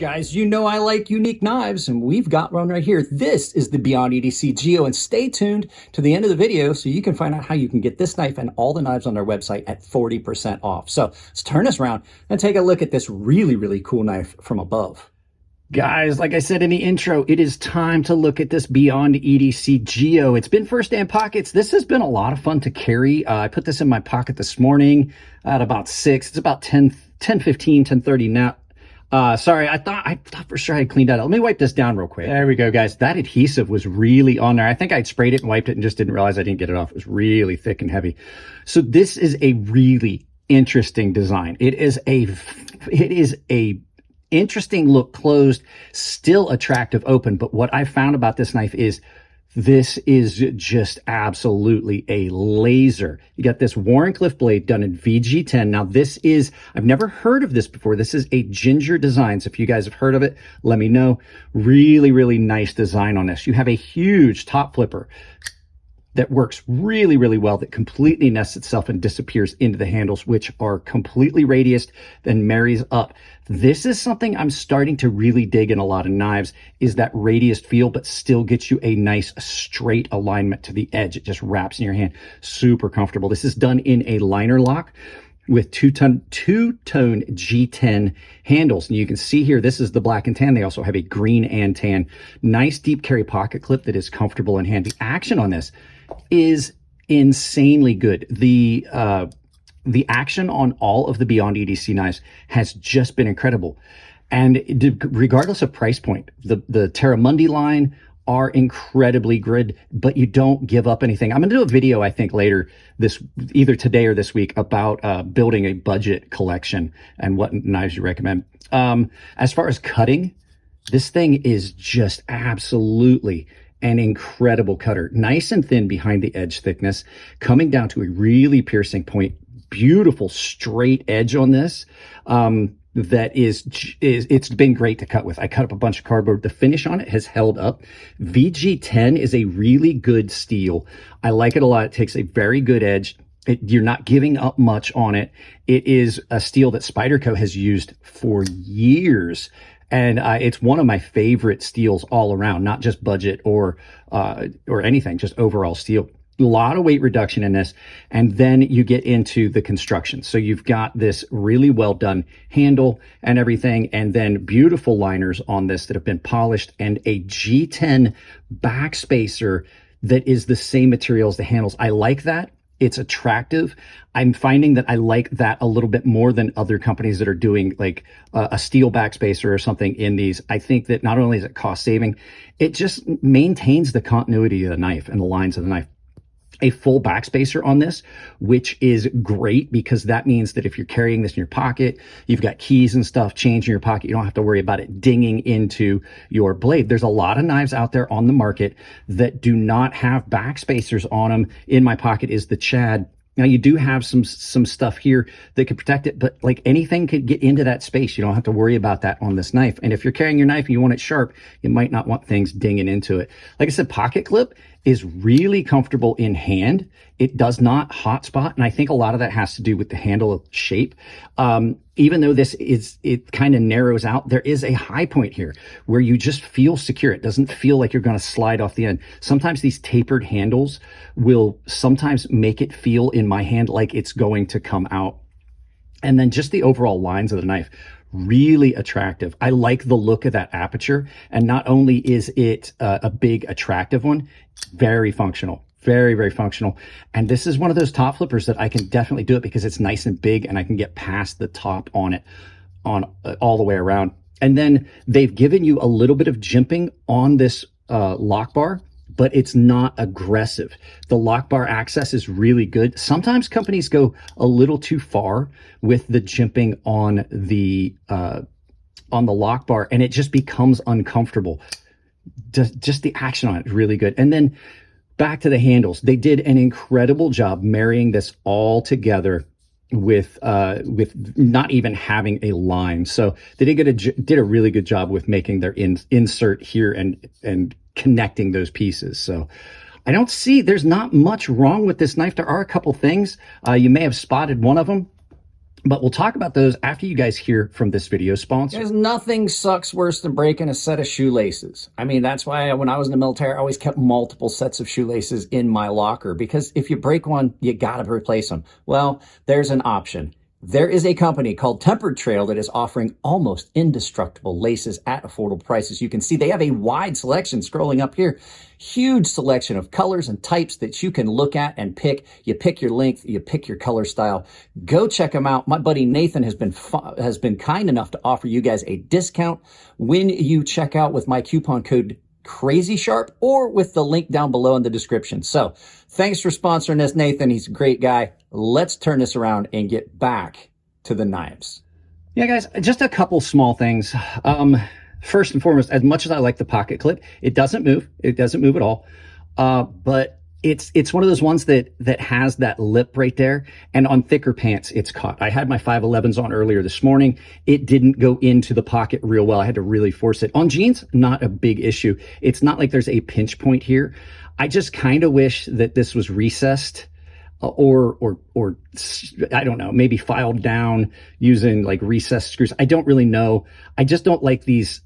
Guys, you know I like unique knives, and we've got one right here. This is the Byond EDC Geo, and stay tuned to the end of the video so you can find out how you can get this knife and all the knives on their website at 40% off. So let's turn this around and take a look at this really, really cool knife from above. Guys, like I said in the intro, it is time to look at this Byond EDC Geo. It's been first-hand pockets. This has been a lot of fun to carry. I put this in my pocket this morning at about 6. It's about 10:15, 10:30 now. Sorry, I thought for sure I had cleaned that out. Let me wipe this down real quick. There we go, guys. That adhesive was really on there. I think I'd sprayed it and wiped it and just didn't realize I didn't get it off. It was really thick and heavy. So this is a really interesting design. It is a interesting look closed, still attractive open. But what I found about this knife is this is just absolutely a laser. You got this Wharncliffe blade done in VG10. Now this is, I've never heard of this before. This is a Ginger design. So if you guys have heard of it, let me know. Really, really nice design on this. You have a huge top flipper that works really, really well, that completely nests itself and disappears into the handles, which are completely radiused, then marries up. This is something I'm starting to really dig in a lot of knives, is that radiused feel, but still gets you a nice straight alignment to the edge. It just wraps in your hand. Super comfortable. This is done in a liner lock with two-tone G10 handles. And you can see here, this is the black and tan. They also have a green and tan. Nice deep carry pocket clip that is comfortable in hand. The action on this is insanely good. The action on all of the Byond EDC knives has just been incredible. And regardless of price point, the Terramundi line are incredibly good, but you don't give up anything. I'm going to do a video, I think, later either today or this week, about building a budget collection and what knives you recommend. As far as cutting, this thing is just absolutely an incredible cutter. Nice and thin behind the edge thickness, coming down to a really piercing point. Beautiful straight edge on this. That it's been great to cut with. I cut up a bunch of cardboard. The finish on it has held up. VG10 is a really good steel. I like it a lot. It takes a very good edge. You're not giving up much on it. It is a steel that Spyderco has used for years. And it's one of my favorite steels all around, not just budget or anything, just overall steel. A lot of weight reduction in this. And then you get into the construction. So you've got this really well done handle and everything, and then beautiful liners on this that have been polished, and a G10 backspacer that is the same material as the handles. I like that. It's attractive. I'm finding that I like that a little bit more than other companies that are doing like a steel backspacer or something in these. I think that not only is it cost saving, it just maintains the continuity of the knife and the lines of the knife. A full backspacer on this, which is great because that means that if you're carrying this in your pocket, you've got keys and stuff, change in your pocket, you don't have to worry about it dinging into your blade. There's a lot of knives out there on the market that do not have backspacers on them. In my pocket is the Chad. Now you do have some stuff here that could protect it, but like anything could get into that space. You don't have to worry about that on this knife. And if you're carrying your knife and you want it sharp, you might not want things dinging into it. Like I said, pocket clip is really comfortable in hand. It does not hotspot, and I think a lot of that has to do with the handle shape. Even though it kind of narrows out, there is a high point here where you just feel secure. It doesn't feel like you're going to slide off the end. Sometimes these tapered handles will sometimes make it feel in my hand like it's going to come out. And then just the overall lines of the knife, really attractive. I like the look of that aperture. And not only is it a big, attractive one, very functional. Very, very functional. And this is one of those top flippers that I can definitely do it because it's nice and big and I can get past the top on it all the way around. And then they've given you a little bit of jimping on this lock bar, but it's not aggressive. The lock bar access is really good. Sometimes companies go a little too far with the jimping on the lock bar, and it just becomes uncomfortable. Just the action on it is really good. And then back to the handles. They did an incredible job marrying this all together with not even having a line. So they did a really good job with making their insert here and connecting those pieces. So I don't see, there's not much wrong with this knife. There are a couple things. You may have spotted one of them. But we'll talk about those after you guys hear from this video sponsor. There's nothing sucks worse than breaking a set of shoelaces. I mean, that's why when I was in the military, I always kept multiple sets of shoelaces in my locker, because if you break one, you gotta replace them. Well, there's an option. There is a company called Tempered Trail that is offering almost indestructible laces at affordable prices. You can see they have a wide selection scrolling up here. Huge selection of colors and types that you can look at and pick. You pick your length, you pick your color style. Go check them out. My buddy Nathan has been kind enough to offer you guys a discount when you check out with my coupon code Crazy Sharp, or with the link down below in the description. So thanks for sponsoring us, Nathan. He's a great guy. Let's turn this around and get back to the knives. Yeah, guys, just a couple small things. First and foremost, as much as I like the pocket clip, it doesn't move. It doesn't move at all. But it's one of those ones that has that lip right there, and on thicker pants, it's caught. I had my 511s on earlier this morning. It didn't go into the pocket real well. I had to really force it. On jeans, not a big issue. It's not like there's a pinch point here. I just kind of wish that this was recessed, or I don't know, maybe filed down using like recessed screws. I don't really know. I just don't like these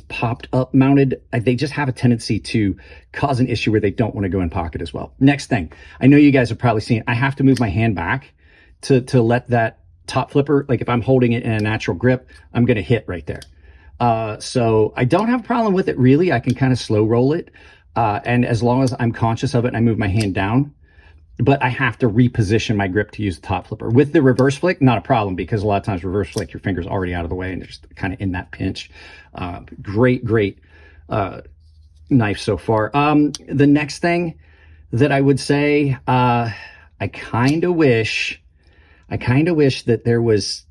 popped up mounted. They just have a tendency to cause an issue where they don't want to go in pocket as well. Next thing, I know you guys have probably seen, I have to move my hand back to let that top flipper, like if I'm holding it in a natural grip, I'm going to hit right there. So I don't have a problem with it really. I can kind of slow roll it. And as long as I'm conscious of it and I move my hand down, but I have to reposition my grip to use the top flipper. With the reverse flick, not a problem, because a lot of times reverse flick, your finger's already out of the way and they're just kind of in that pinch. Great knife so far. The next thing that I would say, I kind of wish that there was,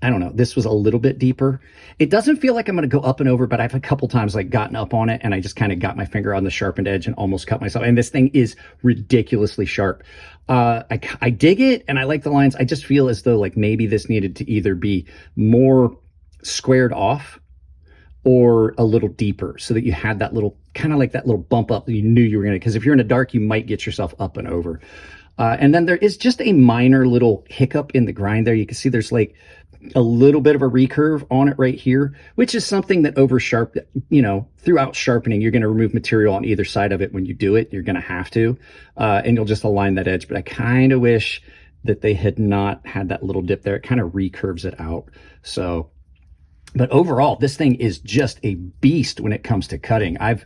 I don't know, this was a little bit deeper. It doesn't feel like I'm going to go up and over, but I've a couple times like gotten up on it and I just kind of got my finger on the sharpened edge and almost cut myself. And this thing is ridiculously sharp. I dig it and I like the lines. I just feel as though like maybe this needed to either be more squared off or a little deeper, so that you had that little, kind of like that little bump up that you knew you were going to, because if you're in the dark, you might get yourself up and over. And then there is just a minor little hiccup in the grind there. You can see there's like a little bit of a recurve on it right here, which is something that throughout sharpening, you're going to remove material on either side of it. When you do it, you're going to have to, and you'll just align that edge. But I kind of wish that they had not had that little dip there. It kind of recurves it out. So, but overall, this thing is just a beast when it comes to cutting. I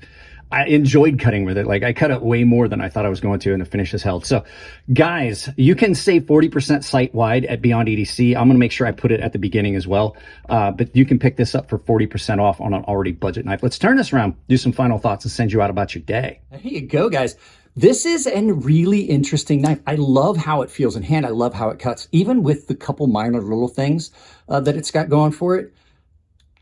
enjoyed cutting with it. Like I cut it way more than I thought I was going to, and the finish is held. So guys, you can save 40% site wide at Byond EDC. I'm going to make sure I put it at the beginning as well. But you can pick this up for 40% off on an already budget knife. Let's turn this around, do some final thoughts, and send you out about your day. There you go, guys. This is a really interesting knife. I love how it feels in hand. I love how it cuts, even with the couple minor little things that it's got going for it.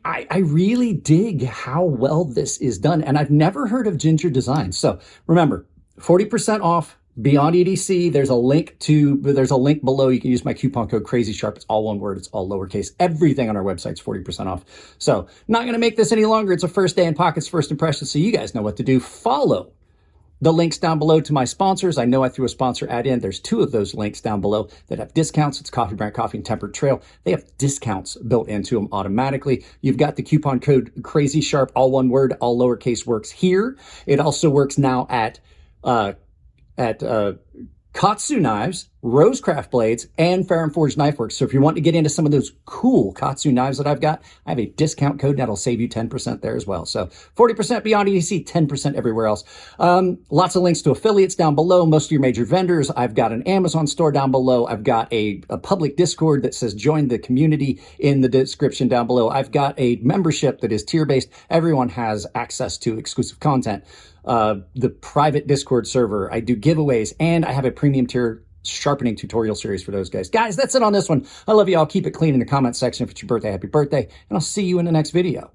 I really dig how well this is done, and I've never heard of Ginger Designs. So remember, 40% off, Byond EDC. There's a link below. You can use my coupon code Crazy Sharp. It's all one word. It's all lowercase. Everything on our website's 40% off. So not going to make this any longer. It's a first day in pockets, first impression. So you guys know what to do. Follow the links down below to my sponsors. I know I threw a sponsor ad in. There's two of those links down below that have discounts. It's Coffee Brand Coffee and Tempered Trail. They have discounts built into them automatically. You've got the coupon code Crazy Sharp, all one word, all lowercase, works here. It also works now at KATSU knives, Rosecraft blades, and Fair and Forged Knife Works. So if you want to get into some of those cool KATSU knives that I've got, I have a discount code that'll save you 10% there as well. So 40% Byond EDC, 10% everywhere else. Lots of links to affiliates down below, most of your major vendors. I've got an Amazon store down below. I've got a public Discord that says join the community in the description down below. I've got a membership that is tier-based. Everyone has access to exclusive content. The private Discord server. I do giveaways, and I have a premium tier sharpening tutorial series for those guys. Guys, that's it on this one. I love you all. Keep it clean in the comment section. If it's your birthday, happy birthday, and I'll see you in the next video.